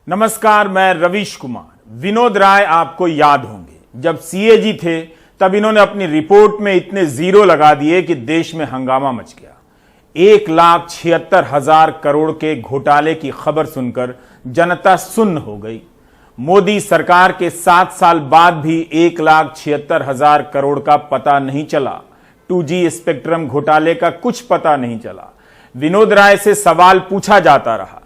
नमस्कार, मैं रवीश कुमार। विनोद राय आपको याद होंगे, जब सीएजी थे तब इन्होंने अपनी रिपोर्ट में इतने जीरो लगा दिए कि देश में हंगामा मच गया। 1,76,000 करोड़ के घोटाले की खबर सुनकर जनता सुन्न हो गई। मोदी सरकार के 7 साल बाद भी 1,76,000 करोड़ का पता नहीं चला। 2G स्पेक्ट्रम घोटाले का कुछ पता नहीं चला। विनोद राय से सवाल पूछा जाता रहा।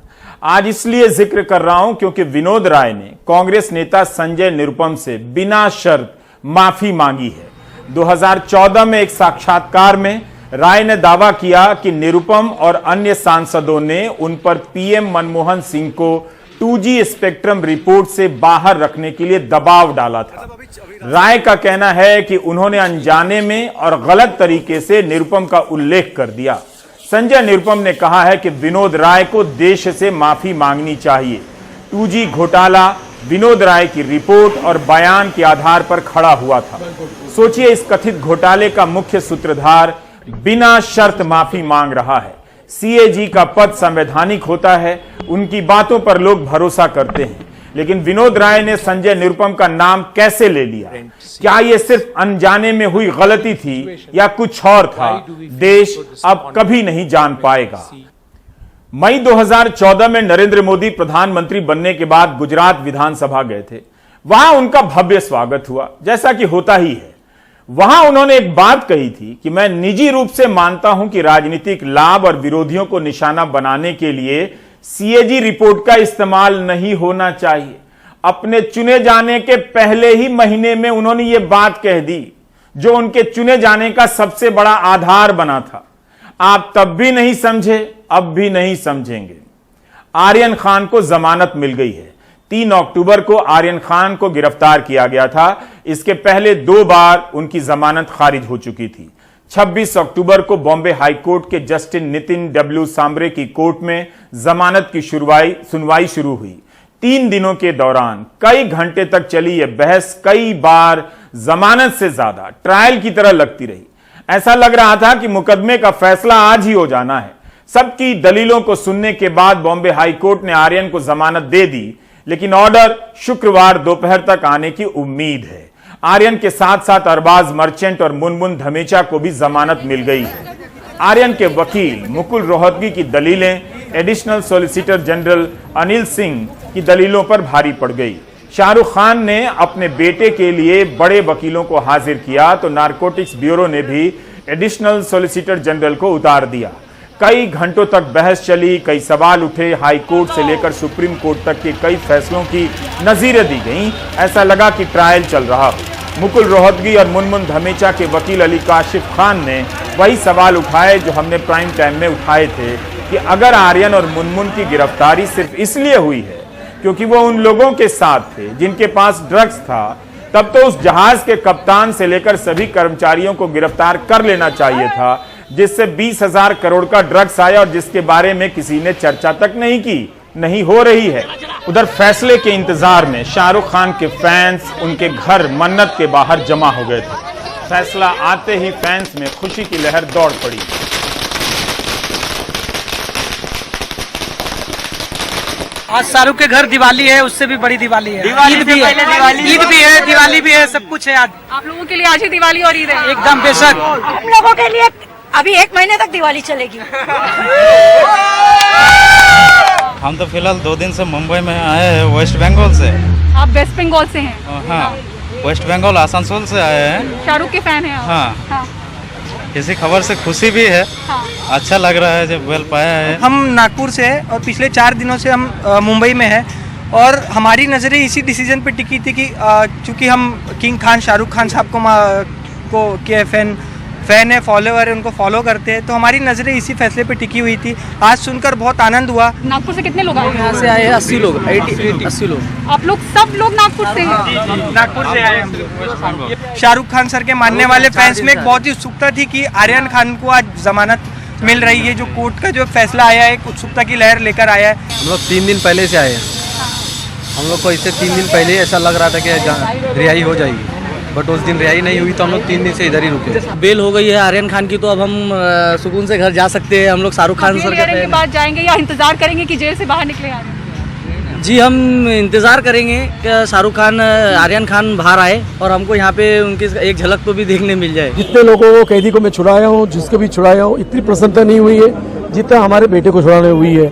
आज इसलिए जिक्र कर रहा हूं क्योंकि विनोद राय ने कांग्रेस नेता संजय निरुपम से बिना शर्त माफी मांगी है। 2014 में एक साक्षात्कार में राय ने दावा किया कि निरुपम और अन्य सांसदों ने उन पर पीएम मनमोहन सिंह को 2G स्पेक्ट्रम रिपोर्ट से बाहर रखने के लिए दबाव डाला था। राय का कहना है कि उन्होंने अनजाने में और गलत तरीके से निरुपम का उल्लेख कर दिया। संजय निरुपम ने कहा है कि विनोद राय को देश से माफी मांगनी चाहिए। 2G घोटाला विनोद राय की रिपोर्ट और बयान के आधार पर खड़ा हुआ था। सोचिए, इस कथित घोटाले का मुख्य सूत्रधार बिना शर्त माफी मांग रहा है। सीएजी का पद संवैधानिक होता है, उनकी बातों पर लोग भरोसा करते हैं, लेकिन विनोद राय ने संजय निरुपम का नाम कैसे ले लिया? क्या यह सिर्फ अनजाने में हुई गलती थी या कुछ और था? देश अब कभी नहीं जान पाएगा। मई 2014 में नरेंद्र मोदी प्रधानमंत्री बनने के बाद गुजरात विधानसभा गए थे। वहां उनका भव्य स्वागत हुआ, जैसा कि होता ही है। वहां उन्होंने एक बात कही थी कि मैं निजी रूप से मानता हूं कि राजनीतिक लाभ और विरोधियों को निशाना बनाने के लिए सीएजी रिपोर्ट का इस्तेमाल नहीं होना चाहिए। अपने चुने जाने के पहले ही महीने में उन्होंने ये बात कह दी, जो उनके चुने जाने का सबसे बड़ा आधार बना था। आप तब भी नहीं समझे, अब भी नहीं समझेंगे। आर्यन खान को जमानत मिल गई है। 3 अक्टूबर को आर्यन खान को गिरफ्तार किया गया था। इसके पहले 2 बार उनकी जमानत खारिज हो चुकी थी। 26 अक्टूबर को बॉम्बे हाईकोर्ट के जस्टिस नितिन डब्ल्यू सांबरे की कोर्ट में जमानत की सुनवाई शुरू हुई। 3 दिनों के दौरान कई घंटे तक चली यह बहस कई बार जमानत से ज्यादा ट्रायल की तरह लगती रही। ऐसा लग रहा था कि मुकदमे का फैसला आज ही हो जाना है। सबकी दलीलों को सुनने के बाद बॉम्बे हाईकोर्ट ने आर्यन को जमानत दे दी, लेकिन ऑर्डर शुक्रवार दोपहर तक आने की उम्मीद है। आर्यन के साथ साथ अरबाज मर्चेंट और मुनमुन धमेचा को भी जमानत मिल गई है। आर्यन के वकील मुकुल रोहतगी की दलीलें additional solicitor general Anil Singh की दलीलों पर भारी पड़ गई। शाहरुख खान ने अपने बेटे के लिए बड़े वकीलों को हाजिर किया तो नारकोटिक्स ब्यूरो ने भी एडिशनल सॉलिसिटर जनरल को उतार दिया। कई घंटों तक बहस चली, कई सवाल उठे। हाई कोर्ट से लेकर सुप्रीम कोर्ट तक के कई फैसलों की नजीरें दी गईं। ऐसा लगा कि ट्रायल चल रहा हो। मुकुल रोहतगी और मुनमुन धमेचा के वकील अली काशिफ खान ने वही सवाल उठाए जो हमने प्राइम टाइम में उठाए थे कि अगर आर्यन और मुनमुन की गिरफ्तारी सिर्फ इसलिए हुई है क्योंकि वो उन लोगों के साथ थे जिनके पास ड्रग्स था, तब तो उस जहाज के कप्तान से लेकर सभी कर्मचारियों को गिरफ्तार कर लेना चाहिए था, जिससे 20,000 करोड़ का ड्रग्स आया और जिसके बारे में किसी ने चर्चा तक नहीं की, नहीं हो रही है। उधर फैसले के इंतजार में शाहरुख खान के फैंस उनके घर मन्नत के बाहर जमा हो गए थे। फैसला आते ही फैंस में खुशी की लहर दौड़ पड़ी। आज शाहरुख के घर दिवाली है, उससे भी बड़ी दिवाली है। ईद भी है, दिवाली भी है, सब कुछ है। आज आप लोगों के लिए आज ही दिवाली और ईद है। एकदम बेशक। हम लोगों के लिए अभी 1 महीने तक दिवाली चलेगी। हम तो फिलहाल 2 दिन से मुंबई में आए हैं, वेस्ट बंगाल से। आप वेस्ट बंगाल से हैं? हाँ, वेस्ट बंगाल आसनसोल से आए हैं। शाहरुख के फैन हैं आप? हाँ। इसी खबर से खुशी भी है। हाँ। अच्छा लग रहा है जब वेल पाया है। हम नागपुर से हैं और पिछले 4 दिनों से हम मुंबई में हैं और हमारी नज़रें इसी डिसीजन पे टिकी थी कि चूँकि हम किंग खान शाहरुख खान साहब को के फैन है, फॉलोअर है, उनको फॉलो करते हैं, तो हमारी नज़रें इसी फैसले पे टिकी हुई थी। आज सुनकर बहुत आनंद हुआ। नागपुर से कितने लोग आए? यहाँ से आए 80 लोग, 80 लोग। आप लोग सब लोग नागपुर से हैं? नागपुर से आए हम। शाहरुख खान सर के मानने वाले फैंस में एक बहुत ही उत्सुकता थी कि आर्यन खान को आज जमानत मिल रही है। जो कोर्ट का जो फैसला आया है, एक उत्सुकता की लहर लेकर आया है। हम लोग 3 दिन पहले से आए हैं। हम लोग को इससे 3 दिन पहले ऐसा लग रहा था कि रिहाई हो जाएगी, बट उस दिन रिहाई नहीं हुई तो हम लोग 3 दिन से इधर ही रुके। बेल हो गई है आर्यन खान की, तो अब हम सुकून से घर जा सकते हैं। हम लोग शाहरुख खान सर के बाद जाएंगे या इंतजार करेंगे कि जेल से बाहर निकले? जी हम इंतज़ार करेंगे कि शाहरुख खान आर्यन खान बाहर आए और हमको यहाँ पे उनकी एक झलक तो भी देखने मिल जाए। जितने लोगों को कैदी को मैं छुड़ाया हूँ, जिसको भी छुड़ाया हूँ, इतनी प्रसन्नता नहीं हुई है जितना हमारे बेटे को छुड़ाने हुई है।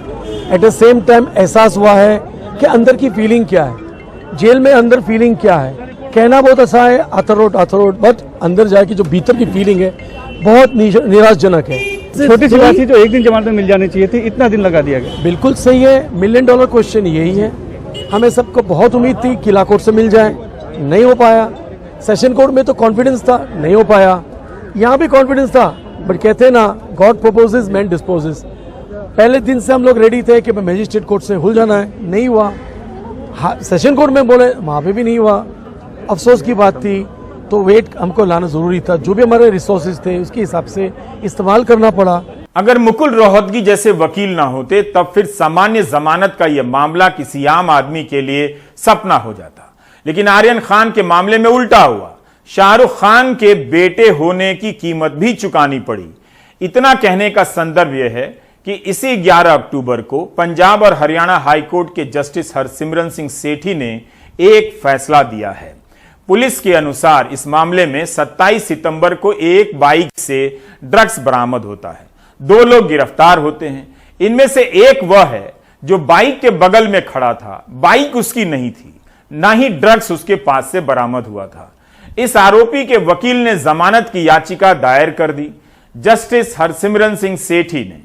एट द सेम टाइम एहसास हुआ है कि अंदर की फीलिंग क्या है, जेल में अंदर फीलिंग क्या है। कहना बहुत अच्छा है अथरोट, बट अंदर जाके जो भीतर की फीलिंग है बहुत निराशजनक है। छोटी सी बात थी जो एक दिन जमानत में मिल जानी चाहिए थी, इतना दिन लगा दिया गया। बिल्कुल सही है, $1 मिलियन क्वेश्चन यही है। हमें सबको बहुत उम्मीद थी कि किला कोर्ट से मिल जाए, नहीं हो पाया। सेशन कोर्ट में तो कॉन्फिडेंस था, नहीं हो पाया। यहाँ भी कॉन्फिडेंस था, बट कहते हैं ना, गॉड प्रोपोजेस मैन डिस्पोजेस। पहले दिन से हम लोग रेडी थे कि मजिस्ट्रेट कोर्ट से खुल जाना है, नहीं हुआ। सेशन कोर्ट में बोले, वहाँ पे भी नहीं हुआ। अफसोस की बात थी, तो वेट हमको लाना जरूरी था। जो भी हमारे रिसोर्सेज थे उसके हिसाब से इस्तेमाल करना पड़ा। अगर मुकुल रोहतगी जैसे वकील ना होते तब फिर सामान्य जमानत का यह मामला किसी आम आदमी के लिए सपना हो जाता। लेकिन आर्यन खान के मामले में उल्टा हुआ। शाहरुख खान के बेटे होने की कीमत भी चुकानी पड़ी। इतना कहने का संदर्भ यह है कि इसी 11 अक्टूबर को पंजाब और हरियाणा हाईकोर्ट के जस्टिस हरसिमरन सिंह सेठी ने एक फैसला दिया है। पुलिस के अनुसार इस मामले में 27 सितंबर को एक बाइक से ड्रग्स बरामद होता है। 2 लोग गिरफ्तार होते हैं। इनमें से एक वह है जो बाइक के बगल में खड़ा था। बाइक उसकी नहीं थी, ना ही ड्रग्स उसके पास से बरामद हुआ था। इस आरोपी के वकील ने जमानत की याचिका दायर कर दी। जस्टिस हरसिमरन सिंह सेठी ने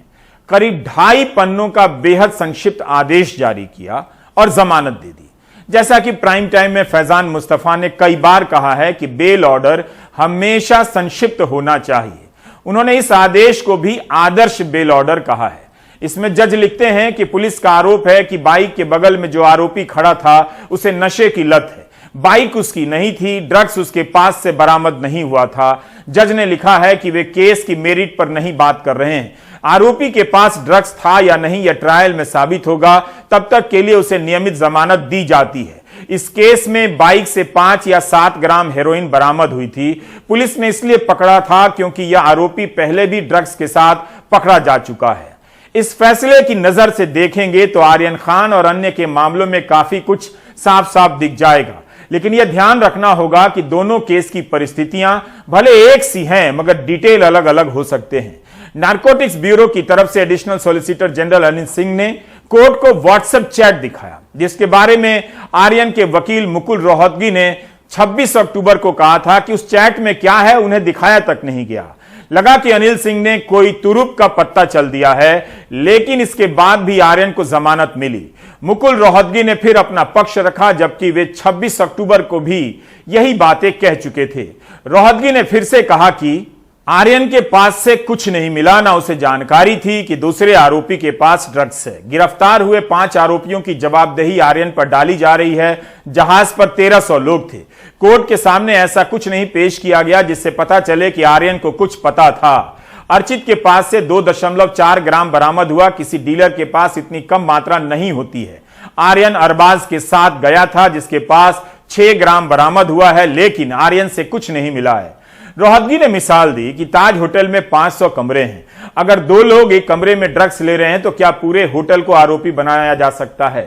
करीब 2.5 पन्नों का बेहद संक्षिप्त आदेश जारी किया और जमानत दे दी। जैसा कि प्राइम टाइम में फैजान मुस्तफा ने कई बार कहा है कि बेल ऑर्डर हमेशा संक्षिप्त होना चाहिए। उन्होंने इस आदेश को भी आदर्श बेल ऑर्डर कहा है। इसमें जज लिखते हैं कि पुलिस का आरोप है कि बाइक के बगल में जो आरोपी खड़ा था उसे नशे की लत है। बाइक उसकी नहीं थी, ड्रग्स उसके पास से बरामद नहीं हुआ था। जज ने लिखा है कि वे केस की मेरिट पर नहीं बात कर रहे हैं। आरोपी के पास ड्रग्स था या नहीं यह ट्रायल में साबित होगा, तब तक के लिए उसे नियमित जमानत दी जाती है। इस केस में बाइक से 5 या 7 ग्राम हेरोइन बरामद हुई थी। पुलिस ने इसलिए पकड़ा था क्योंकि यह आरोपी पहले भी ड्रग्स के साथ पकड़ा जा चुका है। इस फैसले की नजर से देखेंगे तो आर्यन खान और अन्य के मामलों में काफी कुछ साफ साफ दिख जाएगा। लेकिन यह ध्यान रखना होगा कि दोनों केस की परिस्थितियां भले एक सी हैं, मगर डिटेल अलग अलग हो सकते हैं। नारकोटिक्स ब्यूरो की तरफ से additional solicitor general Anil Singh ने कोर्ट को व्हाट्सएप चैट दिखाया, जिसके बारे में आर्यन के वकील मुकुल रोहतगी ने 26 अक्टूबर को कहा था कि उस चैट में क्या है उन्हें दिखाया तक नहीं गया। लगा कि अनिल सिंह ने कोई तुरुप का पत्ता चल दिया है, लेकिन इसके बाद भी आर्यन को जमानत मिली। मुकुल रोहतगी ने फिर अपना पक्ष रखा, जबकि वे 26 अक्टूबर को भी यही बातें कह चुके थे। रोहतगी ने फिर से कहा कि आर्यन के पास से कुछ नहीं मिला, ना उसे जानकारी थी कि दूसरे आरोपी के पास ड्रग्स है। गिरफ्तार हुए 5 आरोपियों की जवाबदेही आर्यन पर डाली जा रही है। जहाज पर 1300 लोग थे। कोर्ट के सामने ऐसा कुछ नहीं पेश किया गया जिससे पता चले कि आर्यन को कुछ पता था। अर्चित के पास से 2.4 ग्राम बरामद हुआ। किसी डीलर के पास इतनी कम मात्रा नहीं होती है। आर्यन अरबाज के साथ गया था, जिसके पास 6 ग्राम बरामद हुआ है, लेकिन आर्यन से कुछ नहीं मिला है। रोहतगी ने मिसाल दी कि ताज होटल में 500 कमरे हैं। अगर 2 लोग एक कमरे में ड्रग्स ले रहे हैं तो क्या पूरे होटल को आरोपी बनाया जा सकता है?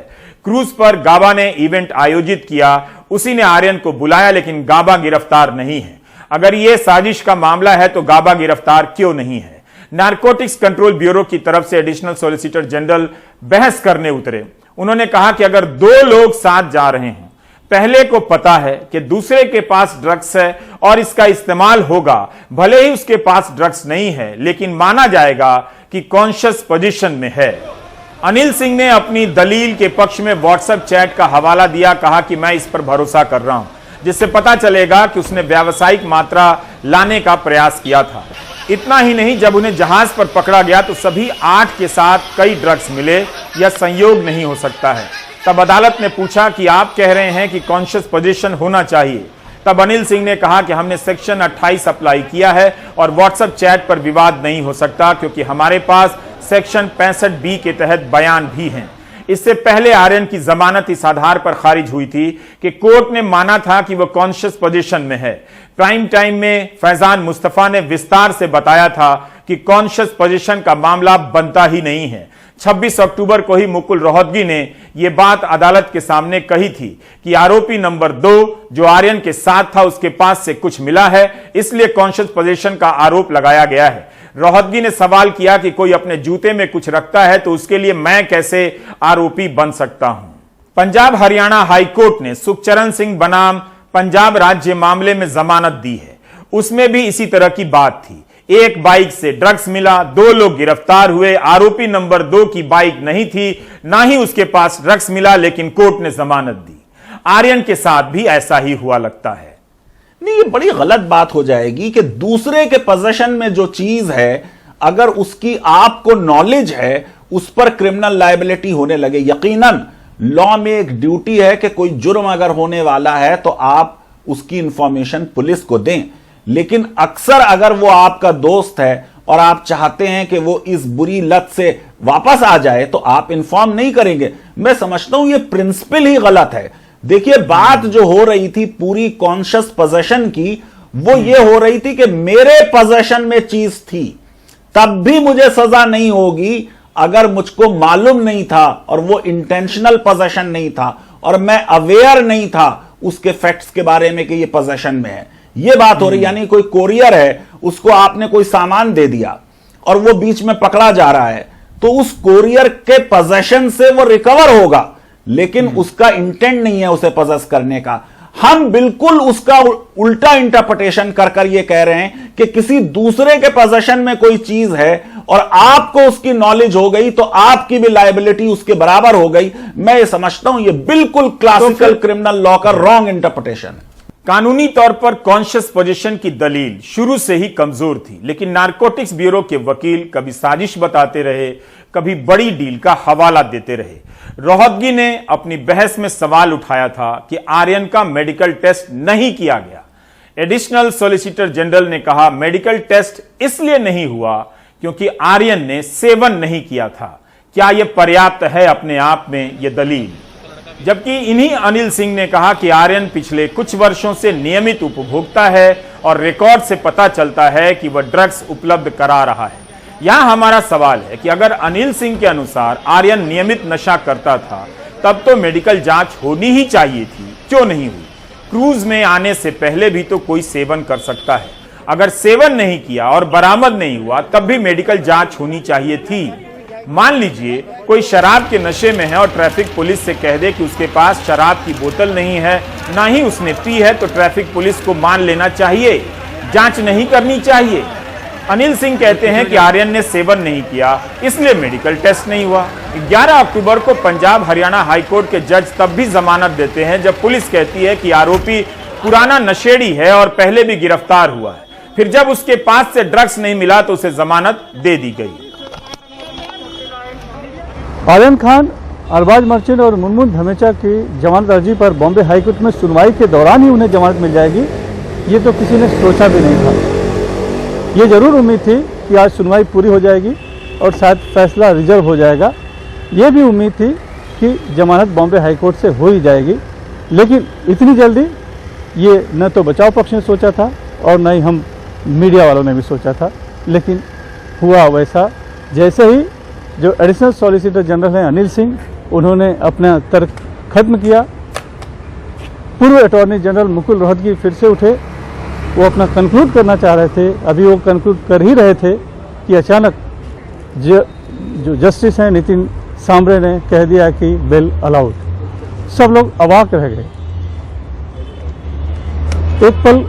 क्रूज पर गाबा ने इवेंट आयोजित किया, उसी ने आर्यन को बुलाया, लेकिन गाबा गिरफ्तार नहीं है। अगर यह साजिश का मामला है तो गाबा गिरफ्तार क्यों नहीं है? नारकोटिक्स कंट्रोल ब्यूरो की तरफ से एडिशनल सॉलिसिटर जनरल बहस करने उतरे। उन्होंने कहा कि अगर 2 लोग साथ जा रहे हैं, पहले को पता है कि दूसरे के पास ड्रग्स है और इसका इस्तेमाल होगा, भले ही उसके पास ड्रग्स नहीं है, लेकिन माना जाएगा कि कॉन्शियस पोजीशन में है। अनिल सिंह ने अपनी दलील के पक्ष में व्हाट्सएप चैट का हवाला दिया। कहा कि मैं इस पर भरोसा कर रहा हूं, जिससे पता चलेगा कि उसने व्यावसायिक मात्रा लाने का प्रयास किया था। इतना ही नहीं, जब उन्हें जहाज पर पकड़ा गया तो सभी 8 के साथ कई ड्रग्स मिले। यह संयोग नहीं हो सकता है। तब अदालत ने पूछा कि आप कह रहे हैं कि कॉन्शियस पोजीशन होना चाहिए। तब अनिल सिंह ने कहा कि हमने सेक्शन 28 अप्लाई किया है और व्हाट्सएप चैट पर विवाद नहीं हो सकता, क्योंकि हमारे पास सेक्शन 65B के तहत बयान भी हैं। इससे पहले आर्यन की जमानत इस आधार पर खारिज हुई थी कि कोर्ट ने माना था कि वह कॉन्शियस पोजीशन में है। प्राइम टाइम में फैजान मुस्तफा ने विस्तार से बताया था कि कॉन्शियस पोजीशन का मामला बनता ही नहीं है। 26 अक्टूबर को ही मुकुल रोहतगी ने यह बात अदालत के सामने कही थी कि आरोपी नंबर 2 जो आर्यन के साथ था उसके पास से कुछ मिला है, इसलिए कॉन्शियस पोजेशन का आरोप लगाया गया है। रोहतगी ने सवाल किया कि कोई अपने जूते में कुछ रखता है तो उसके लिए मैं कैसे आरोपी बन सकता हूं। पंजाब हरियाणा हाईकोर्ट ने सुखचरण सिंह बनाम पंजाब राज्य मामले में जमानत दी है। उसमें भी इसी तरह की बात थी। एक बाइक से ड्रग्स मिला, 2 लोग गिरफ्तार हुए। आरोपी नंबर 2 की बाइक नहीं थी, ना ही उसके पास ड्रग्स मिला, लेकिन कोर्ट ने जमानत दी। आर्यन के साथ भी ऐसा ही हुआ लगता है। नहीं, ये बड़ी गलत बात हो जाएगी कि दूसरे के पोजीशन में जो चीज है अगर उसकी आपको नॉलेज है उस पर क्रिमिनल लायबिलिटी होने लगे। यकीनन लॉ में एक ड्यूटी है कि कोई जुर्म अगर होने वाला है तो आप उसकी इंफॉर्मेशन पुलिस को दें, लेकिन अक्सर अगर वो आपका दोस्त है और आप चाहते हैं कि वो इस बुरी लत से वापस आ जाए तो आप इंफॉर्म नहीं करेंगे। मैं समझता हूं ये प्रिंसिपल ही गलत है। देखिए, बात जो हो रही थी पूरी कॉन्शियस पोजेशन की, वो ये हो रही थी कि मेरे पोजेशन में चीज थी, तब भी मुझे सजा नहीं होगी अगर मुझको मालूम नहीं था और वो इंटेंशनल पोजेशन नहीं था और मैं अवेयर नहीं था उसके फैक्ट्स के बारे में कि ये पोजेशन में है। ये बात हो रही, यानी कोई कोरियर है, उसको आपने कोई सामान दे दिया और वो बीच में पकड़ा जा रहा है, तो उस कोरियर के पोजेशन से वो रिकवर होगा, लेकिन उसका इंटेंट नहीं है उसे पोजेस करने का। हम बिल्कुल उसका उल्टा इंटरप्रिटेशन कर ये कह रहे हैं कि किसी दूसरे के पोजेशन में कोई चीज है और आपको उसकी नॉलेज हो गई तो आपकी भी लायबिलिटी उसके बराबर हो गई। मैं ये समझता हूं ये बिल्कुल क्लासिकल क्रिमिनल लॉ का रॉन्ग इंटरप्रिटेशन है। कानूनी तौर पर कॉन्शियस पोजीशन की दलील शुरू से ही कमजोर थी, लेकिन नारकोटिक्स ब्यूरो के वकील कभी साजिश बताते रहे, कभी बड़ी डील का हवाला देते रहे। रोहतगी ने अपनी बहस में सवाल उठाया था कि आर्यन का मेडिकल टेस्ट नहीं किया गया। एडिशनल सॉलिसिटर जनरल ने कहा मेडिकल टेस्ट इसलिए नहीं हुआ क्योंकि आर्यन ने सेवन नहीं किया था। क्या यह पर्याप्त है अपने आप में यह दलील? जबकि इन्हीं अनिल सिंह ने कहा कि आर्यन पिछले कुछ वर्षों से नियमित उपभोक्ता है और रिकॉर्ड से पता चलता है कि वह ड्रग्स उपलब्ध करा रहा है। यहां हमारा सवाल है कि अगर अनिल सिंह के अनुसार आर्यन नियमित नशा करता था तब तो मेडिकल जांच होनी ही चाहिए थी, क्यों नहीं हुई? क्रूज में आने से पहले भी तो कोई सेवन कर सकता है। अगर सेवन नहीं किया और बरामद नहीं हुआ तब भी मेडिकल जांच होनी चाहिए थी। मान लीजिए कोई शराब के नशे में है और ट्रैफिक पुलिस से कह दे कि उसके पास शराब की बोतल नहीं है, ना ही उसने पी है, तो ट्रैफिक पुलिस को मान लेना चाहिए, जांच नहीं करनी चाहिए। अनिल सिंह कहते हैं कि आर्यन ने सेवन नहीं किया इसलिए मेडिकल टेस्ट नहीं हुआ। 11 अक्टूबर को पंजाब हरियाणा हाईकोर्ट के जज तब भी जमानत देते हैं जब पुलिस कहती है कि आरोपी पुराना नशेड़ी है और पहले भी गिरफ्तार हुआ है। फिर जब उसके पास से ड्रग्स नहीं मिला तो उसे जमानत दे दी गई। आर्यन खान, अरबाज मर्चेंट और मुनमुन धमेचा की जमानत अर्जी पर बॉम्बे हाईकोर्ट में सुनवाई के दौरान ही उन्हें जमानत मिल जाएगी, ये तो किसी ने सोचा भी नहीं था। ये जरूर उम्मीद थी कि आज सुनवाई पूरी हो जाएगी और शायद फैसला रिजर्व हो जाएगा। ये भी उम्मीद थी कि जमानत बॉम्बे हाईकोर्ट से हो ही जाएगी, लेकिन इतनी जल्दी ये न तो बचाव पक्ष ने सोचा था और न ही हम मीडिया वालों ने भी सोचा था। लेकिन हुआ वैसा, जैसे ही जो एडिशनल सॉलिसिटर जनरल हैं अनिल सिंह, उन्होंने अपना तर्क खत्म किया, पूर्व अटॉर्नी जनरल मुकुल रोहतगी फिर से उठे। वो अपना कंक्लूड करना चाह रहे थे, अभी वो कंक्लूड कर ही रहे थे कि अचानक जो जस्टिस हैं नितिन सांबरे ने कह दिया कि बेल अलाउड। सब लोग अवाक रह गए। एक पल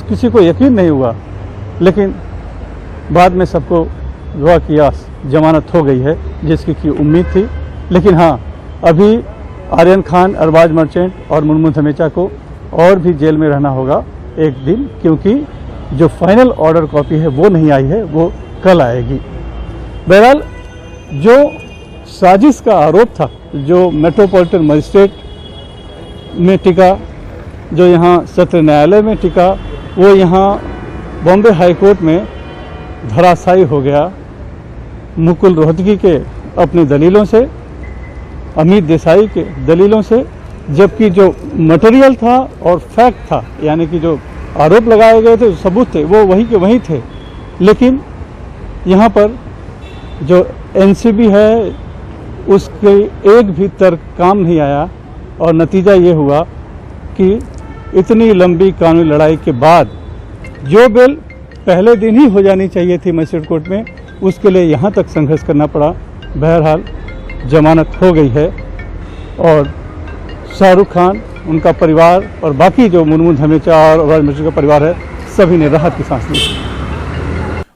किसी को यकीन नहीं हुआ, लेकिन बाद में सबको हुआ कि जमानत हो गई है, जिसकी की उम्मीद थी। लेकिन हाँ, अभी आर्यन खान, अरबाज मर्चेंट और मुनमुन धमेचा को और भी जेल में रहना होगा एक दिन, क्योंकि जो फाइनल ऑर्डर कॉपी है वो नहीं आई है, वो कल आएगी। बहरहाल जो साजिश का आरोप था, जो मेट्रोपॉलिटन मजिस्ट्रेट में टिका, जो यहाँ सत्र न्यायालय में टिका, वो यहाँ बॉम्बे हाईकोर्ट में धराशायी हो गया मुकुल रोहतगी के अपनी दलीलों से, अमित देसाई के दलीलों से। जबकि जो मटेरियल था और फैक्ट था, यानी कि जो आरोप लगाए गए थे, सबूत थे, वो वही के वही थे। लेकिन यहाँ पर जो एनसीबी है उसके एक भी तर्क काम नहीं आया और नतीजा ये हुआ कि इतनी लंबी कानूनी लड़ाई के बाद जो बिल पहले दिन ही हो जानी चाहिए थी मजिस्ट्रेट कोर्ट में, उसके लिए यहाँ तक संघर्ष करना पड़ा। बहरहाल जमानत हो गई है और शाहरुख खान, उनका परिवार और बाकी जो मुनमुन धमेचा और अवध मिश्र का परिवार है, सभी ने राहत की सांस ली।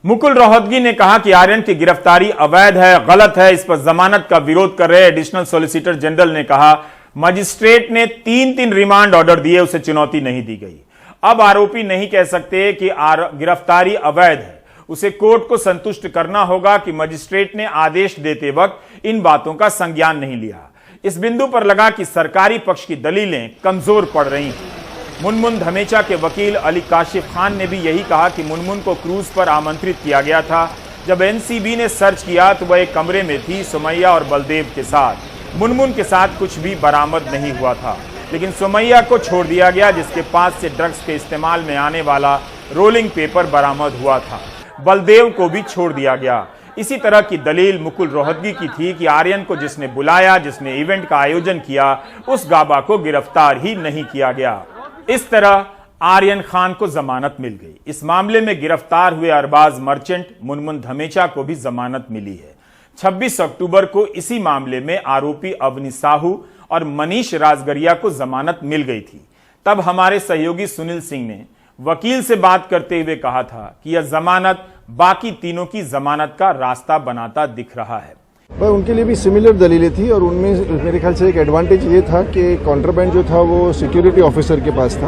मुकुल रोहतगी ने कहा कि आर्यन की गिरफ्तारी अवैध है, गलत है। इस पर जमानत का विरोध कर रहे एडिशनल सॉलिसिटर जनरल ने कहा मजिस्ट्रेट ने 3 रिमांड ऑर्डर दिए, उसे चुनौती नहीं दी गई। अब आरोपी नहीं कह सकते कि गिरफ्तारी अवैध है, उसे कोर्ट को संतुष्ट करना होगा कि मजिस्ट्रेट ने आदेश देते वक्त इन बातों का संज्ञान नहीं लिया। इस बिंदु पर लगा कि सरकारी पक्ष की दलीलें कमजोर पड़ रही हैं। मुनमुन धमेचा के वकील अली काशिफ खान ने भी यही कहा कि मुनमुन को क्रूज पर आमंत्रित किया गया था। जब एनसीबी ने सर्च किया तो वह एक कमरे में थी सुमैया और बलदेव के साथ। मुनमुन के साथ कुछ भी बरामद नहीं हुआ था, लेकिन सुमैया को छोड़ दिया गया जिसके पास से ड्रग्स के इस्तेमाल में आने वाला रोलिंग पेपर बरामद हुआ था। बलदेव को भी छोड़ दिया गया। इसी तरह की दलील मुकुल रोहतगी की थी कि आर्यन को जिसने बुलाया, जिसने इवेंट का आयोजन किया, उस गाबा को गिरफ्तार ही नहीं किया गया। इस तरह आर्यन खान को जमानत मिल गई। इस मामले में गिरफ्तार हुए अरबाज मर्चेंट मुनमुन धमेचा को भी जमानत मिली है। 26 अक्टूबर को इसी मामले में आरोपी अवनी साहू और मनीष राजगरिया को जमानत मिल गई थी। तब हमारे सहयोगी सुनील सिंह ने वकील से बात करते हुए कहा था कि यह जमानत बाकी तीनों की जमानत का रास्ता बनाता दिख रहा है। उनके लिए भी सिमिलर दलीलें थी और उनमें मेरे ख्याल से एक एडवांटेज ये था कि कॉन्ट्राबैंड जो था वो सिक्योरिटी ऑफिसर के पास था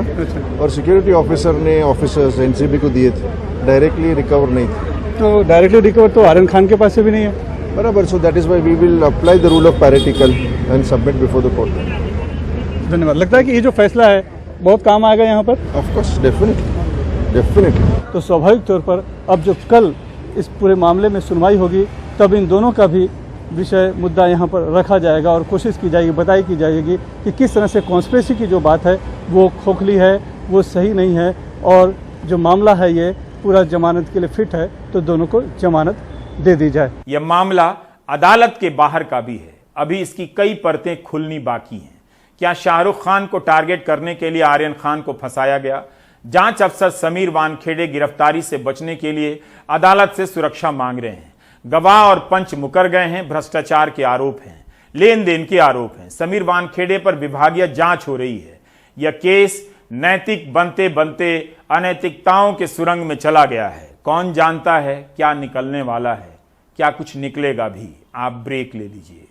और सिक्योरिटी ऑफिसर ने ऑफिसर्स एनसीबी को दिए थे, डायरेक्टली रिकवर नहीं थे। तो डायरेक्टली रिकवर तो आर्यन खान के पास से भी नहीं है। बराबर, so that is why we will apply the rule of पैरेटिकल and submit before the court. धन्यवाद। लगता है कि ये जो फैसला है बहुत काम आएगा यहाँ पर। Of course, definitely. तो स्वाभाविक तौर पर अब जब कल इस पूरे मामले में सुनवाई होगी तब इन दोनों का भी विषय मुद्दा यहाँ पर रखा जाएगा और कोशिश की जाएगी, बताई की जाएगी कि किस तरह से कॉन्स्पिरेसी की जो बात है वो खोखली है, वो सही नहीं है और जो मामला है ये पूरा जमानत के लिए फिट है, तो दोनों को जमानत दे दी जाए। यह मामला अदालत के बाहर का भी है, अभी इसकी कई परतें खुलनी बाकी हैं। क्या शाहरुख खान को टारगेट करने के लिए आर्यन खान को फंसाया गया? जांच अफसर समीर वानखेड़े गिरफ्तारी से बचने के लिए अदालत से सुरक्षा मांग रहे हैं। गवाह और पंच मुकर गए हैं। भ्रष्टाचार के आरोप हैं, लेन देन के आरोप हैं। समीर वानखेड़े पर विभागीय जांच हो रही है। यह केस नैतिक बनते बनते अनैतिकताओं के सुरंग में चला गया है। कौन जानता है क्या निकलने वाला है, क्या कुछ निकलेगा भी। आप ब्रेक ले लीजिए।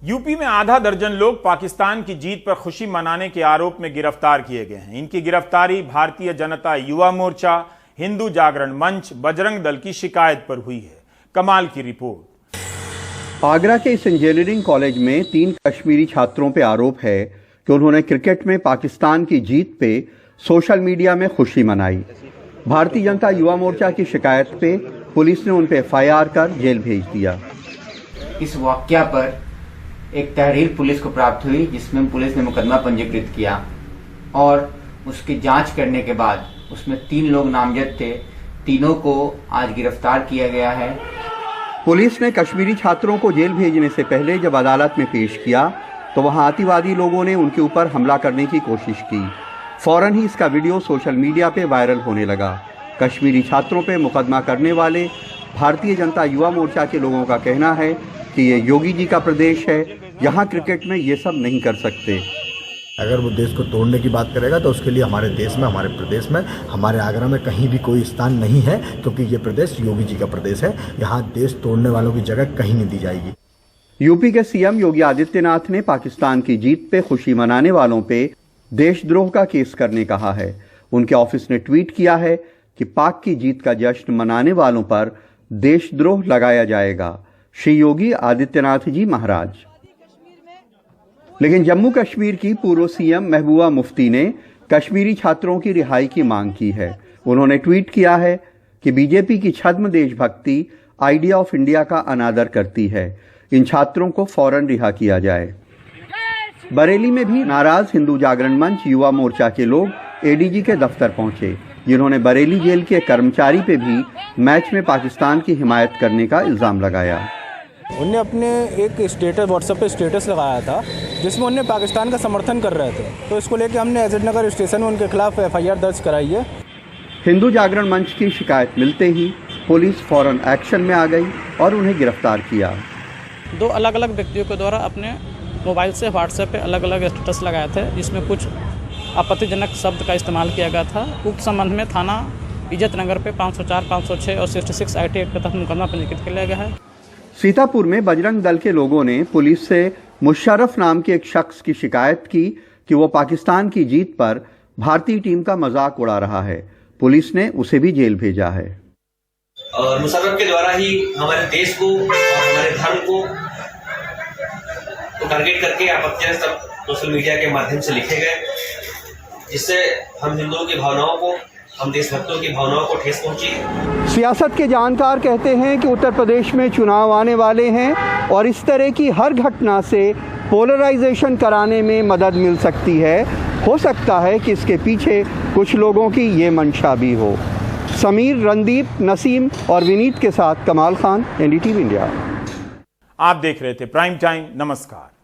यूपी में आधा दर्जन लोग पाकिस्तान की जीत पर खुशी मनाने के आरोप में गिरफ्तार किए गए हैं। इनकी गिरफ्तारी भारतीय जनता युवा मोर्चा, हिंदू जागरण मंच, बजरंग दल की शिकायत पर हुई है। कमाल की रिपोर्ट। आगरा के इस इंजीनियरिंग कॉलेज में 3 कश्मीरी छात्रों पर आरोप है कि उन्होंने क्रिकेट में पाकिस्तान की जीत पे सोशल मीडिया में खुशी मनाई। भारतीय जनता युवा मोर्चा की शिकायत पे पुलिस ने उन पर FIR कर जेल भेज दिया। इस वाकया पर एक तहरीर पुलिस को प्राप्त हुई जिसमें पुलिस ने मुकदमा पंजीकृत किया और उसकी जांच करने के बाद उसमें 3 लोग नामजद थे। तीनों को आज गिरफ्तार किया गया है। पुलिस ने कश्मीरी छात्रों को जेल भेजने से पहले जब अदालत में पेश किया तो वहां अतिवादी लोगों ने उनके ऊपर हमला करने की कोशिश की। फौरन ही इसका वीडियो सोशल मीडिया पे वायरल होने लगा। कश्मीरी छात्रों पे मुकदमा करने वाले भारतीय जनता युवा मोर्चा के लोगों का कहना है कि ये योगी जी का प्रदेश है, यहाँ क्रिकेट में ये सब नहीं कर सकते। अगर वो देश को तोड़ने की बात करेगा तो उसके लिए हमारे देश में, हमारे प्रदेश में, हमारे आगरा में कहीं भी कोई स्थान नहीं है, क्योंकि ये प्रदेश योगी जी का प्रदेश है। यहाँ देश तोड़ने वालों की जगह कहीं नहीं दी जाएगी। यूपी के सीएम योगी आदित्यनाथ ने पाकिस्तान की जीत पे खुशी मनाने वालों पे देशद्रोह का केस करने कहा है। उनके ऑफिस ने ट्वीट किया है कि पाक की जीत का जश्न मनाने वालों पर देशद्रोह लगाया जाएगा। श्री योगी आदित्यनाथ जी महाराज। लेकिन जम्मू कश्मीर की पूर्व सीएम महबूबा मुफ्ती ने कश्मीरी छात्रों की रिहाई की मांग की है। उन्होंने ट्वीट किया है कि बीजेपी की छद्म देशभक्ति आइडिया ऑफ इंडिया का अनादर करती है। इन छात्रों को फौरन रिहा किया जाए। बरेली में भी नाराज हिंदू जागरण मंच युवा मोर्चा के लोग एडीजी के दफ्तर पहुंचे, जिन्होंने बरेली जेल के कर्मचारी पे भी मैच में पाकिस्तान की हिमायत करने का इल्जाम लगाया। उनने अपने एक स्टेटस व्हाट्सएप पे स्टेटस लगाया था जिसमें उनने पाकिस्तान का समर्थन कर रहे थे, तो इसको लेके हमने एजडनगर स्टेशन में उनके खिलाफ FIR दर्ज कराई है। हिंदू जागरण मंच की शिकायत मिलते ही पुलिस फौरन एक्शन में आ गई और उन्हें गिरफ्तार किया। 2 अलग अलग व्यक्तियों के द्वारा अपने मोबाइल से व्हाट्सएप पे अलग अलग स्टेटस लगाए थे, जिसमें कुछ आपत्तिजनक शब्द का इस्तेमाल किया गया था। उक्त संबंध में थाना इज्जत नगर पे 504, 506 और 66 IT एक्ट के तहत मुकदमा पंजीकृत कर लिया गया है। सीतापुर में बजरंग दल के लोगों ने पुलिस से मुशर्रफ नाम के एक शख्स की शिकायत की कि वो पाकिस्तान की जीत पर भारतीय टीम का मजाक उड़ा रहा है। पुलिस ने उसे भी जेल भेजा है। और मुशर्रफ के द्वारा ही हमारे देश को और हमारे धर्म को टारगेट करके आपत्तिजनक शब्द सोशल मीडिया के माध्यम से लिखे गए, जिससे हम हिंदुओं की भावनाओं को, हम देशभक्तों की भावनाओं को ठेस पहुंची। सियासत के जानकार कहते हैं कि उत्तर प्रदेश में चुनाव आने वाले हैं और इस तरह की हर घटना से पोलराइजेशन कराने में मदद मिल सकती है। हो सकता है कि इसके पीछे कुछ लोगों की ये मंशा भी हो। समीर, रणदीप, नसीम और विनीत के साथ कमाल खान, NDTV इंडिया। आप देख रहे थे प्राइम टाइम। नमस्कार।